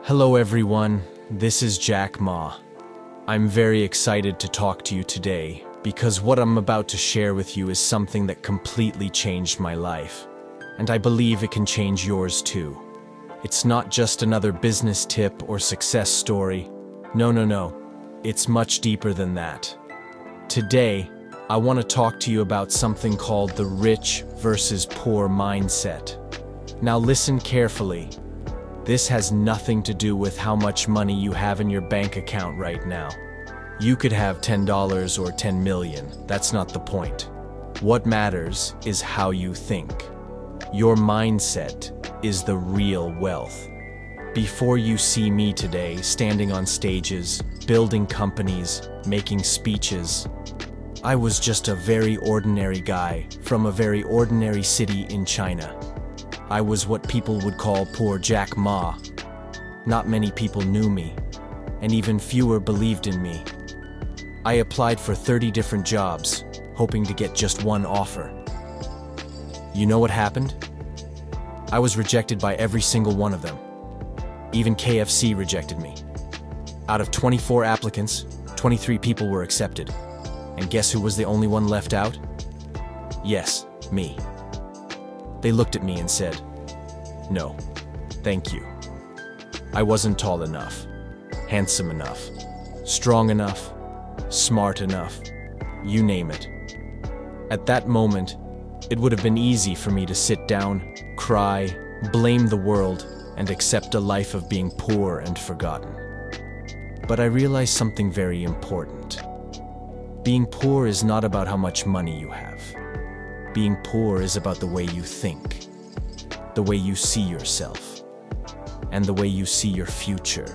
Hello everyone, this is Jack Ma. I'm very excited to talk to you today because what I'm about to share with you is something that completely changed my life, and I believe it can change yours too. It's not just another business tip or success story. No. It's much deeper than that. Today, I want to talk to you about something called the rich versus poor mindset. Now listen carefully. This has nothing to do with how much money you have in your bank account right now. You could have $10 or 10 million. That's not the point. What matters is how you think. Your mindset is the real wealth. Before you see me today standing on stages, building companies, making speeches, I was just a very ordinary guy from a very ordinary city in China. I was what people would call poor Jack Ma. Not many people knew me, and even fewer believed in me. I applied for 30 different jobs, hoping to get just one offer. You know what happened? I was rejected by every single one of them. Even KFC rejected me. Out of 24 applicants, 23 people were accepted. And guess who was the only one left out? Yes, me. They looked at me and said, "No, thank you." I wasn't tall enough, handsome enough, strong enough, smart enough, you name it. At that moment, it would have been easy for me to sit down, cry, blame the world, and accept a life of being poor and forgotten. But I realized something very important. Being poor is not about how much money you have. Being poor is about the way you think, the way you see yourself, and the way you see your future.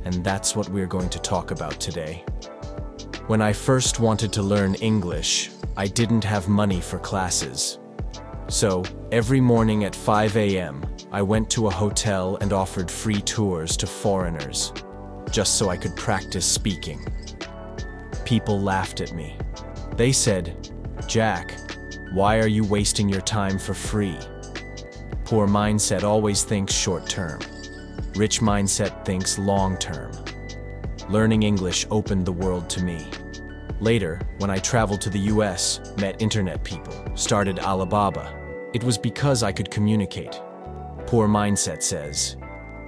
And that's what we're going to talk about today. When I first wanted to learn English, I didn't have money for classes. So, every morning at 5 a.m., I went to a hotel and offered free tours to foreigners, just so I could practice speaking. People laughed at me. They said, "Jack, why are you wasting your time for free?" Poor mindset always thinks short-term. Rich mindset thinks long-term. Learning English opened the world to me. Later, when I traveled to the US, met internet people, started Alibaba, it was because I could communicate. Poor mindset says,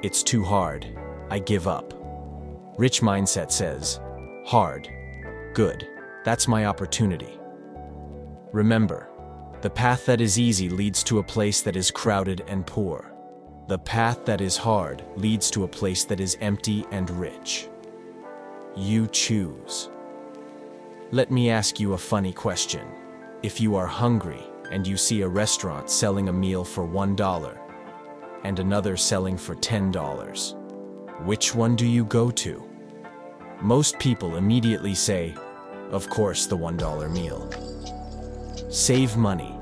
"It's too hard, I give up." Rich mindset says, "Hard, good, that's my opportunity." Remember, the path that is easy leads to a place that is crowded and poor. The path that is hard leads to a place that is empty and rich. You choose. Let me ask you a funny question. If you are hungry and you see a restaurant selling a meal for $1 and another selling for $10, which one do you go to? Most people immediately say, of course, the $1 meal. Save money,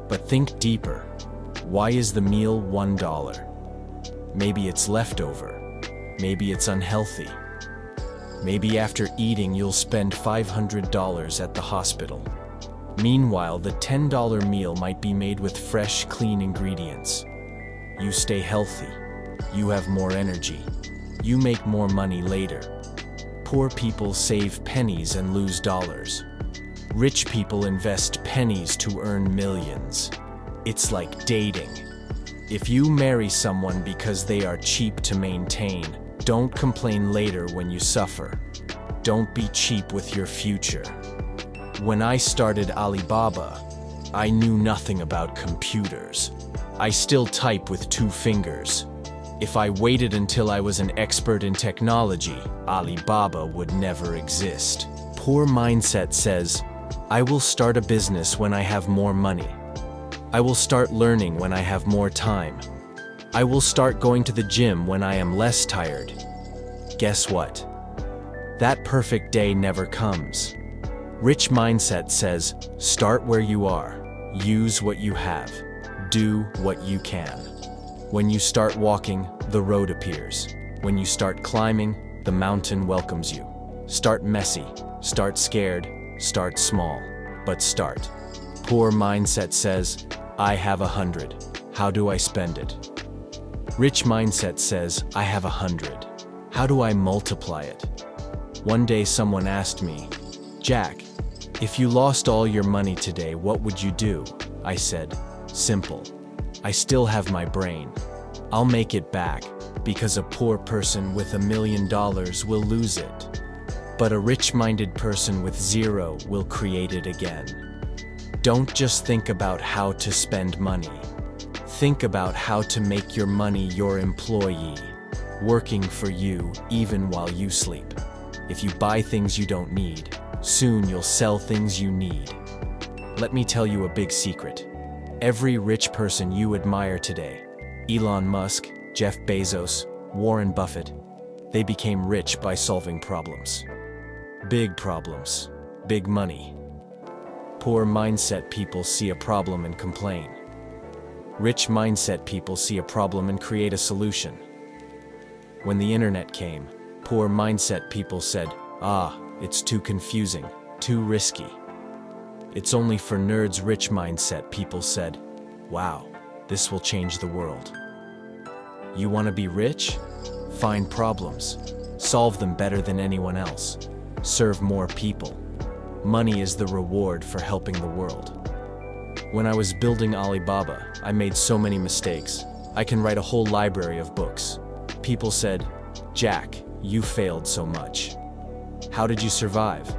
but think deeper. Why is the meal $1? Maybe it's leftover. Maybe it's unhealthy. Maybe after eating you'll spend $500 at the hospital. Meanwhile, the $10 meal might be made with fresh, clean ingredients. You stay healthy. You have more energy. You make more money later. Poor people save pennies and lose dollars. Rich people invest pennies to earn millions. It's like dating. If you marry someone because they are cheap to maintain, don't complain later when you suffer. Don't be cheap with your future. When I started Alibaba, I knew nothing about computers. I still type with 2 fingers. If I waited until I was an expert in technology, Alibaba would never exist. Poor mindset says, "I will start a business when I have more money. I will start learning when I have more time. I will start going to the gym when I am less tired." Guess what? That perfect day never comes. Rich mindset says, start where you are, use what you have, do what you can. When you start walking, the road appears. When you start climbing, the mountain welcomes you. Start messy, start scared, start small, but start. Poor mindset says, I have 100. How do I spend it? Rich mindset says, I have 100. How do I multiply it? One day someone asked me, Jack, if you lost all your money today, what would you do? I said, simple. I still have my brain. I'll make it back, because a poor person with $1 million will lose it. But a rich-minded person with zero will create it again. Don't just think about how to spend money. Think about how to make your money your employee, working for you even while you sleep. If you buy things you don't need, soon you'll sell things you need. Let me tell you a big secret. Every rich person you admire today, Elon Musk, Jeff Bezos, Warren Buffett, they became rich by solving problems. Big problems, big money. Poor mindset people see a problem and complain. Rich mindset people see a problem and create a solution. When the internet came, poor mindset people said, it's too confusing, too risky. It's only for nerds. Rich mindset people said, wow, this will change the world. You want to be rich? Find problems. Solve them better than anyone else. Serve more people. Money is the reward for helping the world. When I was building Alibaba, I made so many mistakes. I can write a whole library of books. People said, Jack, you failed so much. How did you survive?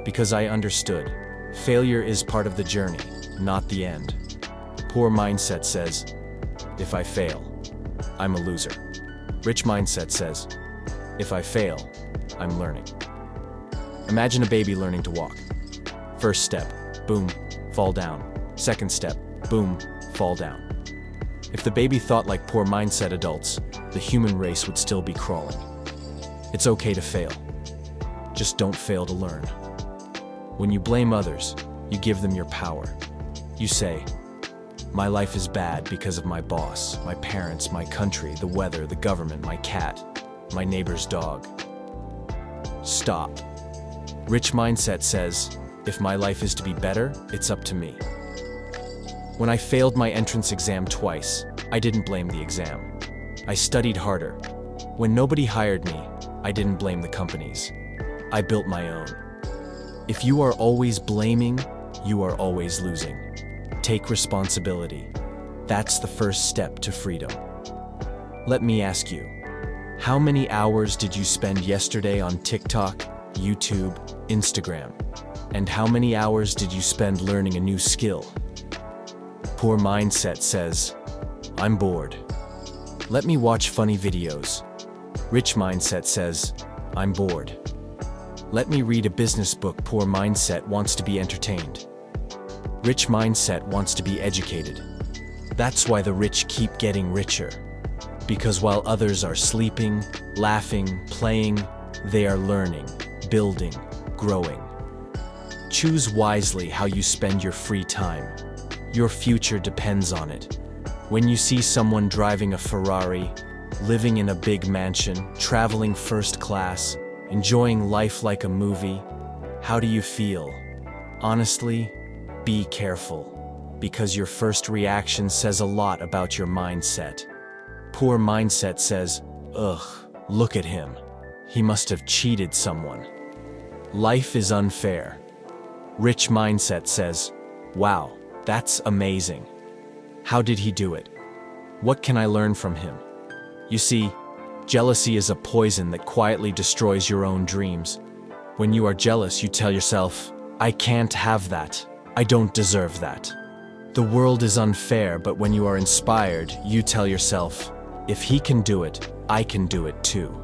Because I understood. Failure is part of the journey, not the end. Poor mindset says, if I fail, I'm a loser. Rich mindset says, if I fail, I'm learning. Imagine a baby learning to walk. First step, boom, fall down. Second step, boom, fall down. If the baby thought like poor mindset adults, the human race would still be crawling. It's okay to fail. Just don't fail to learn. When you blame others, you give them your power. You say, my life is bad because of my boss, my parents, my country, the weather, the government, my cat, my neighbor's dog. Stop. Rich mindset says, if my life is to be better, it's up to me. When I failed my entrance exam twice, I didn't blame the exam. I studied harder. When nobody hired me, I didn't blame the companies. I built my own. If you are always blaming, you are always losing. Take responsibility. That's the first step to freedom. Let me ask you, how many hours did you spend yesterday on TikTok, YouTube, Instagram? And how many hours did you spend learning a new skill? Poor mindset says, I'm bored. Let me watch funny videos. Rich mindset says, I'm bored. Let me read a business book. Poor mindset wants to be entertained. Rich mindset wants to be educated. That's why the rich keep getting richer. Because while others are sleeping, laughing, playing, they are learning, building, growing. Choose wisely how you spend your free time. Your future depends on it. When you see someone driving a Ferrari, living in a big mansion, traveling first class, enjoying life like a movie, how do you feel? Honestly, be careful, because your first reaction says a lot about your mindset. Poor mindset says, ugh, look at him. He must have cheated someone. Life is unfair. Rich mindset says, wow, that's amazing. How did he do it? What can I learn from him? You see, jealousy is a poison that quietly destroys your own dreams. When you are jealous, you tell yourself, I can't have that. I don't deserve that. The world is unfair, but when you are inspired, you tell yourself, if he can do it, I can do it too.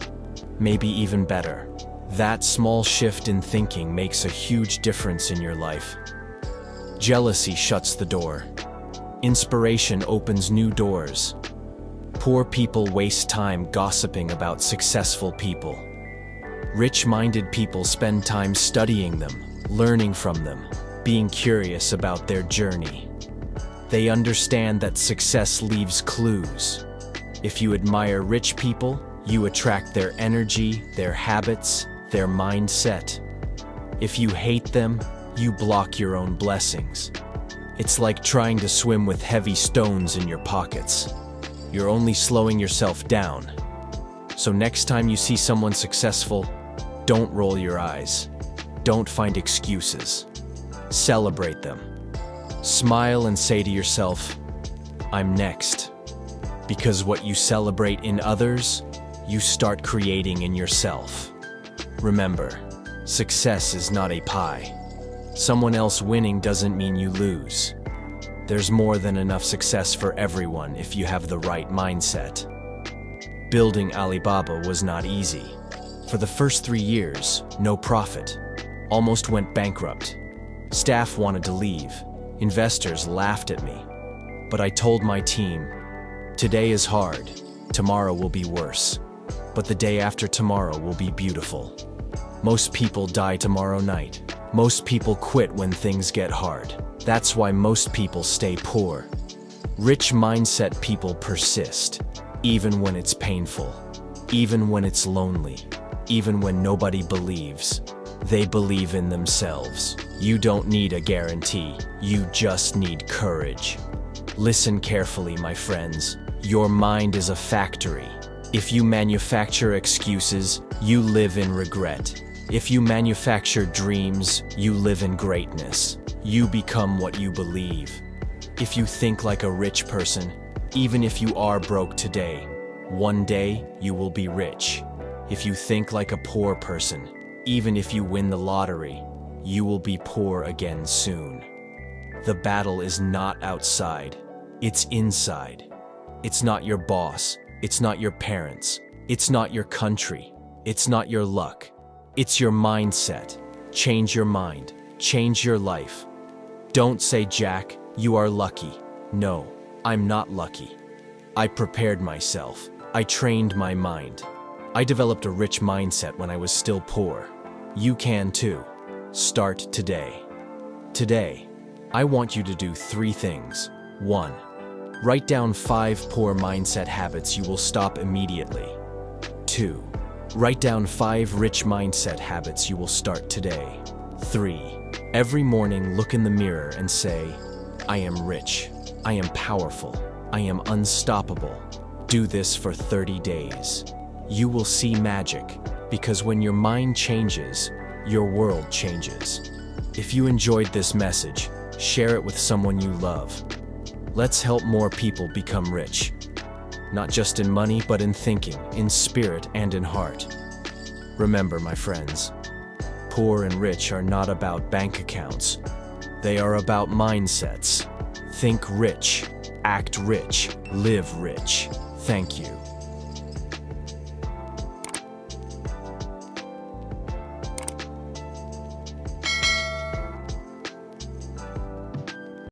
Maybe even better. That small shift in thinking makes a huge difference in your life. Jealousy shuts the door. Inspiration opens new doors. Poor people waste time gossiping about successful people. Rich-minded people spend time studying them, learning from them, being curious about their journey. They understand that success leaves clues. If you admire rich people, you attract their energy, their habits, their mindset. If you hate them, you block your own blessings. It's like trying to swim with heavy stones in your pockets. you're only slowing yourself down. So next time you see someone successful, don't roll your eyes. Don't find excuses. Celebrate them. Smile and say to yourself, I'm next. Because what you celebrate in others, you start creating in yourself. Remember, success is not a pie. Someone else winning doesn't mean you lose. There's more than enough success for everyone if you have the right mindset. Building Alibaba was not easy. For the first 3 years, no profit. Almost went bankrupt. Staff wanted to leave. Investors laughed at me. But I told my team, today is hard, tomorrow will be worse. But the day after tomorrow will be beautiful. Most people die tomorrow night. Most people quit when things get hard. That's why most people stay poor. Rich mindset people persist, even when it's painful, even when it's lonely, even when nobody believes. They believe in themselves. You don't need a guarantee, you just need courage. Listen carefully, my friends. Your mind is a factory. If you manufacture excuses, you live in regret. If you manufacture dreams, you live in greatness. You become what you believe. If you think like a rich person, even if you are broke today, one day you will be rich. If you think like a poor person, even if you win the lottery, you will be poor again soon. The battle is not outside, it's inside. It's not your boss, it's not your parents, it's not your country, it's not your luck. It's your mindset. Change your mind. Change your life. Don't say, Jack, you are lucky. No, I'm not lucky. I prepared myself. I trained my mind. I developed a rich mindset when I was still poor. You can too. Start today. Today, I want you to do 3 things. 1. Write down 5 poor mindset habits you will stop immediately. 2. Write down 5 rich mindset habits you will start today. 3. Every morning look in the mirror and say, I am rich, I am powerful, I am unstoppable. Do this for 30 days. You will see magic, because when your mind changes, your world changes. If you enjoyed this message, share it with someone you love. Let's help more people become rich. Not just in money, but in thinking, in spirit, and in heart. Remember, my friends, poor and rich are not about bank accounts. They are about mindsets. Think rich, act rich, live rich. Thank you.